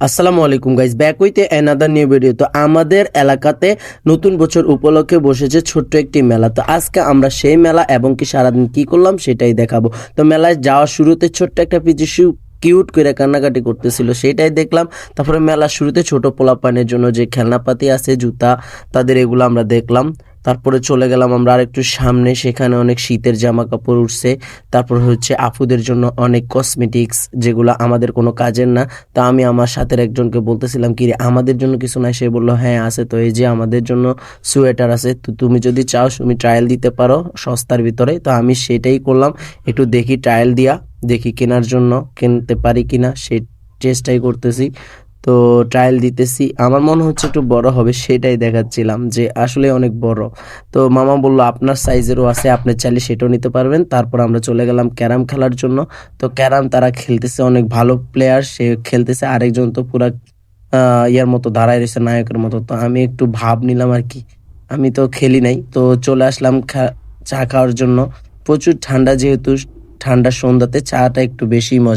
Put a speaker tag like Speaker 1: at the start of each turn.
Speaker 1: আসসালামু আলাইকুম guys, back with another new video. তো আমাদের এলাকাতে নতুন বছর উপলক্ষে বসেছে ছোট্ট একটি মেলা। তো আজকে আমরা সেই মেলা এবং কি সারাদিন কি করলাম সেটাই দেখাবো। তো মেলায় যাওয়ার শুরুতে ছোট্ট একটা পিচু কিউট করে কান্নাকাটি করতেছিল, সেটাই দেখলাম। তারপরে মেলার শুরুতে ছোট পোলাপানের জন্য যে খেলনাপাতি আছে, জুতা, তাদের এগুলো আমরা দেখলাম। তারপরে চলে গেলাম আমরা আরেকটু সামনে, সেখানে অনেক শীতের জামা কাপড় উঠছে। তারপর হচ্ছে আপুদের জন্য অনেক কসমেটিক্স, যেগুলো আমাদের কোনো কাজের না। তা আমি আমার সাথের একজনকে বলতেছিলাম, কি রে আমাদের জন্য কিছু নাই? সে বললো হ্যাঁ আছে, তো এই যে আমাদের জন্য সোয়েটার আছে, তো তুমি যদি চাও তুমি ট্রায়াল দিতে পারো সস্তার ভিতরে। তো আমি সেটাই করলাম, একটু দেখি ট্রায়াল দিয়া, দেখি কেনার জন্য কিনতে পারি কিনা সেই চেষ্টাই করতেছি। তো ট্রায়াল দিতেছি, আমার মনে হচ্ছে একটু বড় হবে, সেটাই দেখাচ্ছিলাম যে আসলে অনেক বড়। তো মামা বলল আপনার সাইজেরও আছে, আপনি চাইলে সেটাও নিতে পারবেন। তারপর আমরা চলে গেলাম ক্যারাম খেলার জন্য। তো ক্যারাম তারা খেলতেছে, অনেক ভালো প্লেয়ার সে খেলতেছে, আরেকজন তো পুরা ইয়ার মতো দাঁড়ায় রয়েছে, নায়কের মতো। তো আমি একটু ভাব নিলাম আর কি, আমি তো খেলি নাই। তো চলে আসলাম চা খাওয়ার জন্য। প্রচুর ঠান্ডা, যেহেতু ঠান্ডার সন্ধ্যাতে চাটা একটু বেশি মজা।